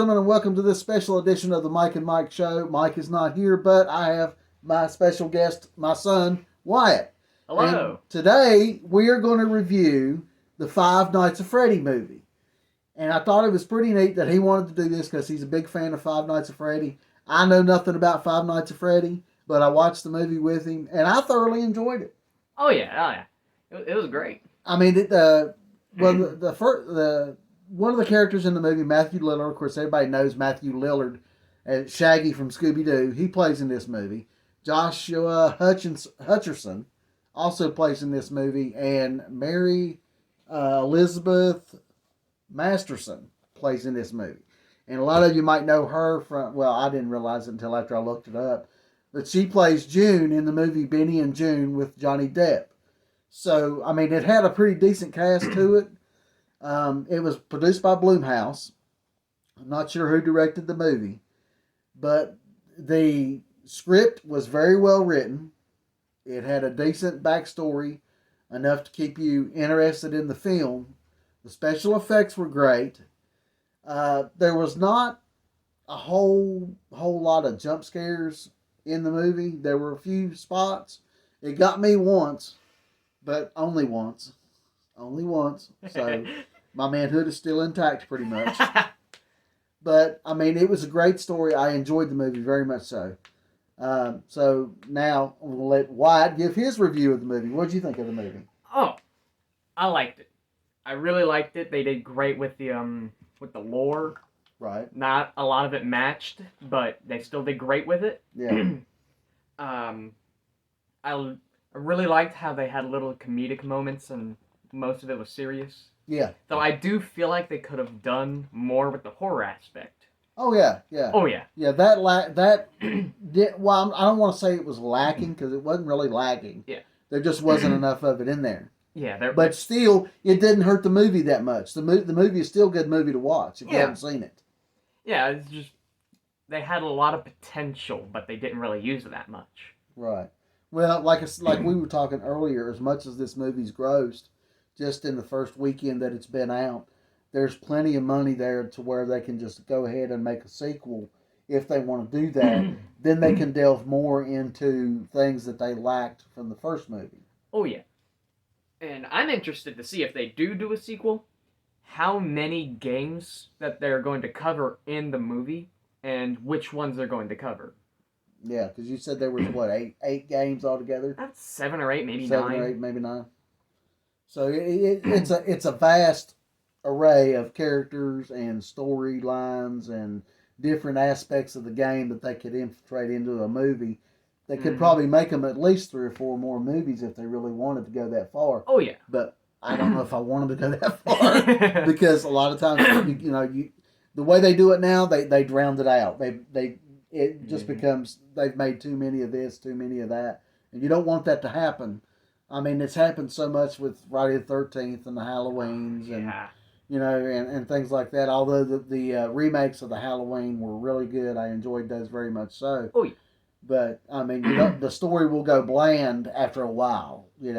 gentlemen, and welcome to this special edition of the Mike and Mike Show. Mike is not here, but I have my special guest, my son, Wyatt. Hello. And today, we are going to review the Five Nights at Freddy movie. And I thought it was pretty neat that he wanted to do this because he's a big fan of Five Nights at Freddy. I know nothing about Five Nights at Freddy, but I watched the movie with him, and I thoroughly enjoyed it. Oh yeah. It was great. I mean, one of the characters in the movie, Matthew Lillard, of course, everybody knows Matthew Lillard as Shaggy from Scooby-Doo. He plays in this movie. Joshua Hutcherson also plays in this movie, and Mary Elizabeth Masterson plays in this movie. And a lot of you might know her from, well, I didn't realize it until after I looked it up, but she plays June in the movie Benny and June with Johnny Depp. So, I mean, it had a pretty decent cast to it. It was produced by Blumhouse. I'm not sure who directed the movie, but the script was very well written. It had a decent backstory, enough to keep you interested in the film. The special effects were great. There was not a whole lot of jump scares in the movie. There were a few spots. It got me once, but only once. Only once. So my manhood is still intact pretty much. But, I mean, it was a great story. I enjoyed the movie very much so. So now I'm going to let Wyatt give his review of the movie. What did you think of the movie? Oh, I liked it. I really liked it. They did great with the lore. Right. Not a lot of it matched, but they still did great with it. Yeah. I really liked how they had little comedic moments and most of it was serious. Yeah. Though I do feel like they could have done more with the horror aspect. Oh yeah. Oh yeah. Yeah, well, I don't want to say it was lacking because it wasn't really lacking. Yeah. There just wasn't enough of it in there. Yeah. But still, it didn't hurt the movie that much. The movie is still a good movie to watch if you haven't seen it. Yeah, it's just they had a lot of potential, but they didn't really use it that much. Right. Well, like we were talking earlier, as much as this movie's grossed, just in the first weekend that it's been out, there's plenty of money there to where they can just go ahead and make a sequel if they want to do that. Then they can delve more into things that they lacked from the first movie. Oh, yeah. And I'm interested to see if they do a sequel, how many games that they're going to cover in the movie and which ones they're going to cover. Yeah, because you said there was, what, eight games altogether? That's 7 or 8, maybe 7 9. 7 or 8, maybe 9. So it's a vast array of characters and storylines and different aspects of the game that they could infiltrate into a movie. They could probably make them at least 3 or 4 more movies if they really wanted to go that far. Oh, yeah. But I don't know if I want them to go that far because a lot of times, the way they do it now, they drowned it out. It just becomes they've made too many of this, too many of that, and you don't want that to happen. I mean, it's happened so much with Friday the 13th and the Halloweens and and things like that. Although the remakes of the Halloween were really good, I enjoyed those very much so. Oh yeah. But I mean, the story will go bland after a while. You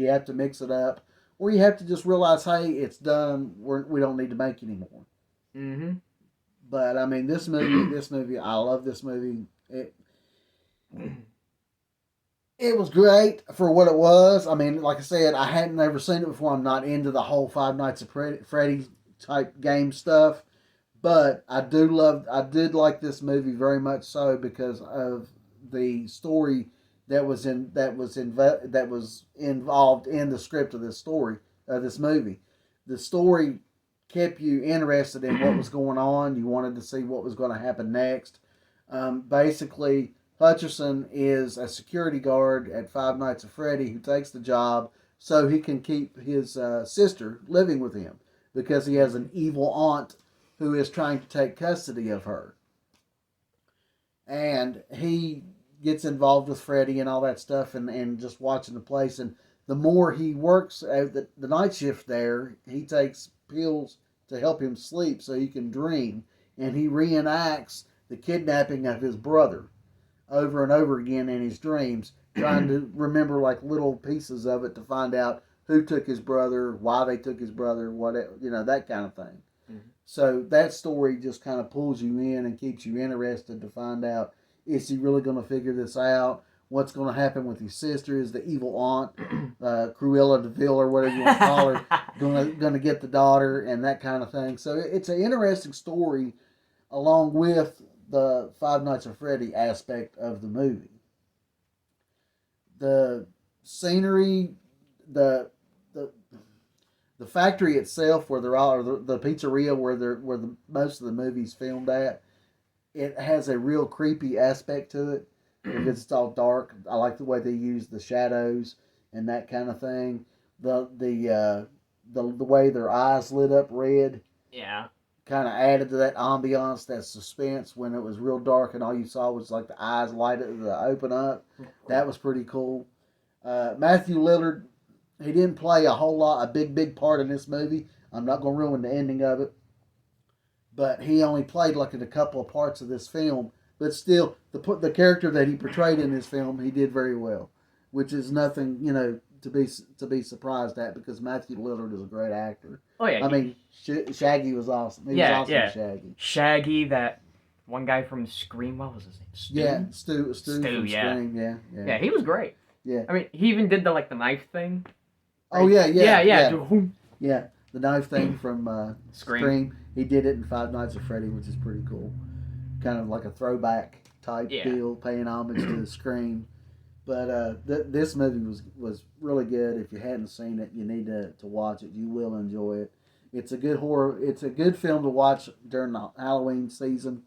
have to mix it up, or you have to just realize, hey, it's done. We don't need to make anymore. Mm-hmm. But I mean, this movie, I love this movie. It was great for what it was. I mean, like I said, I hadn't ever seen it before. I'm not into the whole Five Nights at Freddy type game stuff, but I did like this movie very much so because of the story that was involved in the script of this movie. The story kept you interested in what was going on. You wanted to see what was going to happen next. Basically, Hutcherson is a security guard at Five Nights at Freddy who takes the job so he can keep his sister living with him because he has an evil aunt who is trying to take custody of her. And he gets involved with Freddy and all that stuff and just watching the place. And the more he works at the night shift there, he takes pills to help him sleep so he can dream. And he reenacts the kidnapping of his brother over and over again in his dreams, trying to remember like little pieces of it to find out who took his brother, why they took his brother, that kind of thing. Mm-hmm. So that story just kind of pulls you in and keeps you interested to find out, is he really going to figure this out? What's going to happen with his sister? Is the evil aunt, Cruella de Vil or whatever you want to call her, going to get the daughter and that kind of thing? So it's an interesting story along with the Five Nights at Freddy aspect of the movie. The scenery, the the the factory itself, where they're all, or the pizzeria where the most of the movie's filmed at, it has a real creepy aspect to it because it's all dark. I like the way they use the shadows and that kind of thing. The way their eyes lit up red, Yeah. kind of added to that ambiance, that suspense when it was real dark and all you saw was like the eyes open up. That was pretty cool. Matthew Lillard, he didn't play a big part in this movie. I'm not going to ruin the ending of it, but he only played like in a couple of parts of this film. But still, the character that he portrayed in this film, he did very well, which is nothing, to be surprised at, because Matthew Lillard is a great actor. Oh yeah. I mean, Shaggy was awesome. He was awesome as Shaggy. Shaggy, that one guy from Scream. What was his name? Stu? Yeah, Stu from yeah. Scream. Yeah. Yeah, he was great. Yeah. I mean, he even did the knife thing. Oh yeah. Yeah. The knife thing from Scream. He did it in Five Nights at Freddy, which is pretty cool. Kind of like a throwback type deal, paying homage to Scream. But this movie was really good. If you hadn't seen it, you need to watch it. You will enjoy it. It's a good horror. It's a good film to watch during the Halloween season,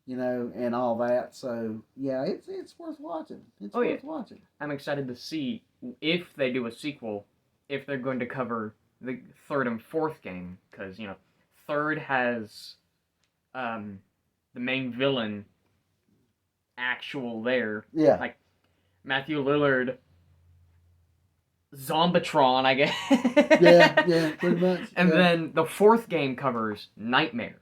and all that. So yeah, it's worth watching. It's worth watching. I'm excited to see if they do a sequel, if they're going to cover the third and fourth game, because third has the main villain actual there. Yeah. Like Matthew Lillard, Zombatron, I guess. yeah, pretty much. And then the fourth game covers Nightmares.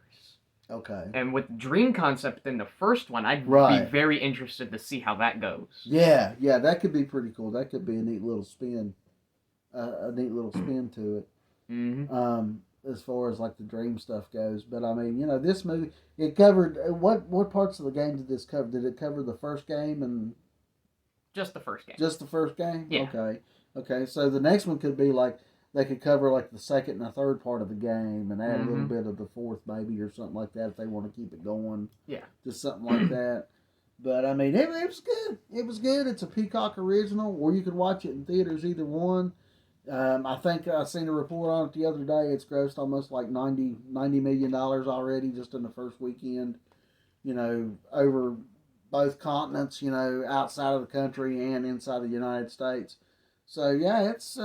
Okay. And with Dream Concept in the first one, I'd be very interested to see how that goes. Yeah, that could be pretty cool. That could be a neat little spin. A neat little spin to it. Mm-hmm. As far as like the dream stuff goes. But I mean, this movie, it covered, what parts of the game did this cover? Did it cover the first game and... Just the first game. Just the first game? Yeah. Okay, so the next one could be like, they could cover like the second and the third part of the game and add a little bit of the fourth maybe or something like that if they want to keep it going. Yeah. Just something like that. But I mean, it was good. It was good. It's a Peacock original, or you could watch it in theaters, either one. I think I seen a report on it the other day. It's grossed almost like $90 million already just in the first weekend, over both continents, outside of the country and inside the United States. So yeah, it's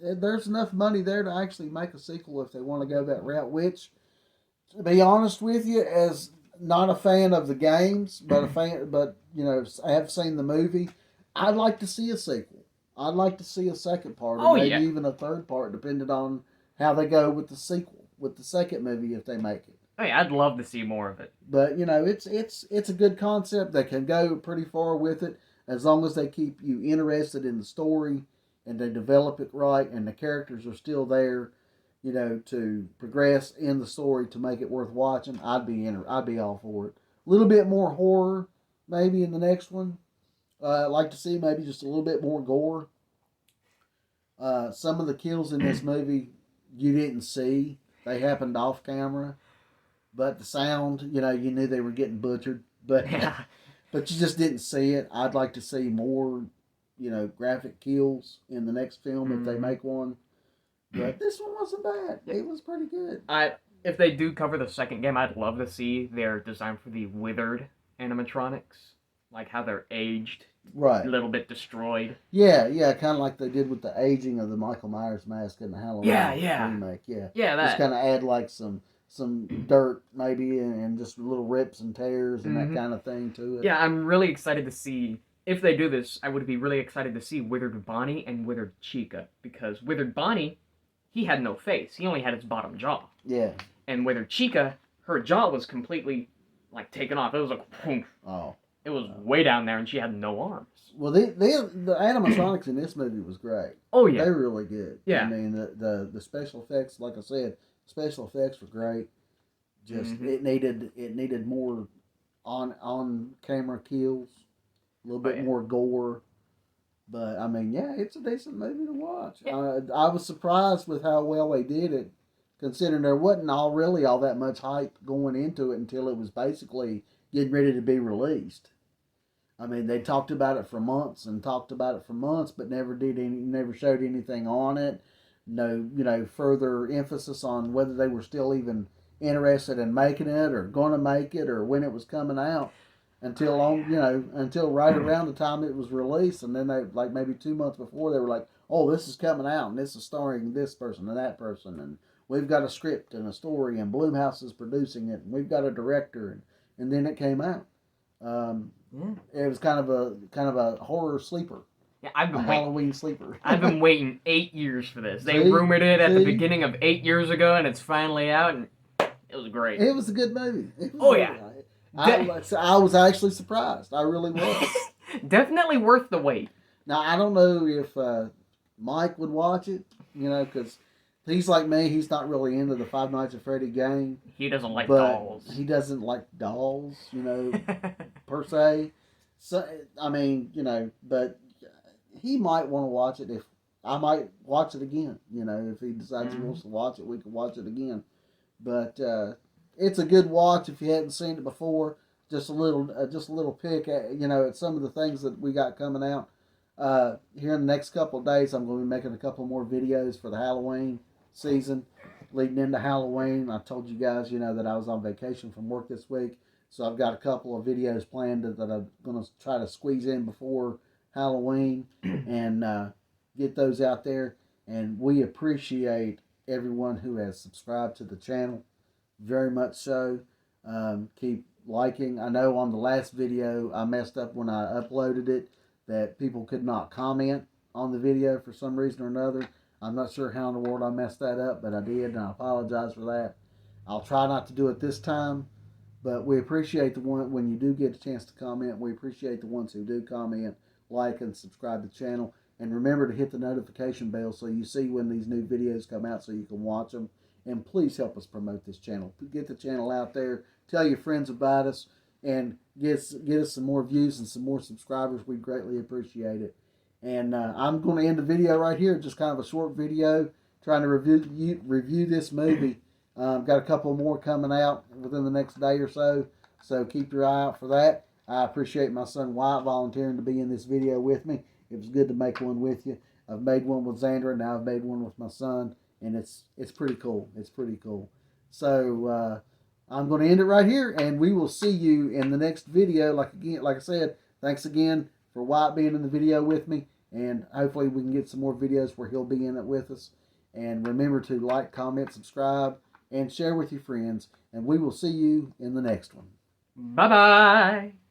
there's enough money there to actually make a sequel if they want to go that route. Which, to be honest with you, as not a fan of the games, but I have seen the movie. I'd like to see a sequel. I'd like to see a second part, or maybe even a third part, depending on how they go with the sequel, with the second movie if they make it. Hey, I'd love to see more of it. But it's a good concept. They can go pretty far with it as long as they keep you interested in the story and they develop it right, and the characters are still there, to progress in the story to make it worth watching. I'd be all for it. A little bit more horror, maybe in the next one. I'd like to see maybe just a little bit more gore. Some of the kills in this movie you didn't see; they happened off camera. But the sound, you knew they were getting butchered, but but you just didn't see it. I'd like to see more, graphic kills in the next film if they make one. But this one wasn't bad. It was pretty good. If they do cover the second game, I'd love to see their design for the withered animatronics, like how they're aged, right, a little bit destroyed. Yeah, kind of like they did with the aging of the Michael Myers mask in the Halloween remake. Yeah, that. Just kind of add like some dirt maybe and just little rips and tears and that kind of thing to it. Yeah, I'm really excited to see, if they do this, I would be really excited to see Withered Bonnie and Withered Chica, because Withered Bonnie, he had no face. He only had his bottom jaw. Yeah. And Withered Chica, her jaw was completely taken off. It was like, whoosh. Oh. It was way down there and she had no arms. Well, the animatronics in this movie was great. Oh yeah. They were really good. Yeah. I mean, the special effects, like I said, special effects were great. Just Mm-hmm. it needed more on camera kills, a little Oh bit yeah. more gore. But I mean, yeah, it's a decent movie to watch. Yeah. I was surprised with how well they did it, considering there wasn't really all that much hype going into it until it was basically getting ready to be released. I mean, they talked about it for months and talked about it for months, but never showed anything on it. No, further emphasis on whether they were still even interested in making it or going to make it or when it was coming out until right around the time it was released, and then they like maybe 2 months before they were like, "Oh, this is coming out, and this is starring this person and that person, and we've got a script and a story, and Blumhouse is producing it, and we've got a director," and then it came out. Yeah. It was kind of a horror sleeper, Yeah, I've a been waiting. Halloween sleeper. I've been waiting 8 years for this. They See? rumored it at the See? beginning of 8 years ago, and it's finally out, and it was great. It was a good movie. Oh yeah. I was actually surprised. I really was. Definitely worth the wait. Now I don't know if Mike would watch it, because he's like me. He's not really into the Five Nights at Freddy game, He doesn't like but dolls. he doesn't like dolls, per se. So I mean, but he might want to watch it. If I might watch it again, if he decides he wants to watch it, we can watch it again. But it's a good watch if you hadn't seen it before. Just a little pick at at some of the things that we got coming out. Here in the next couple of days, I'm going to be making a couple more videos for the Halloween season, leading into Halloween. I told you guys, that I was on vacation from work this week, so I've got a couple of videos planned that I'm going to try to squeeze in before Halloween and get those out there. And we appreciate everyone who has subscribed to the channel, very much so. Keep liking. I know on the last video I messed up when I uploaded it, that people could not comment on the video for some reason or another. I'm not sure how in the world I messed that up, but I did, and I apologize for that. I'll try not to do it this time, but we appreciate the one when you do get a chance to comment. We appreciate the ones who do comment, like, and subscribe to the channel. And remember to hit the notification bell so you see when these new videos come out so you can watch them. And please help us promote this channel. Get the channel out there. Tell your friends about us. And get us some more views and some more subscribers. We'd greatly appreciate it. And I'm going to end the video right here. Just kind of a short video trying to review this movie. Got a couple more coming out within the next day or so. So keep your eye out for that. I appreciate my son Wyatt volunteering to be in this video with me. It was good to make one with you. I've made one with Xandra. Now I've made one with my son. And it's pretty cool. It's pretty cool. So I'm going to end it right here, and we will see you in the next video. Like I said, thanks again for Wyatt being in the video with me, and hopefully we can get some more videos where he'll be in it with us. And remember to like, comment, subscribe, and share with your friends. And we will see you in the next one. Bye-bye.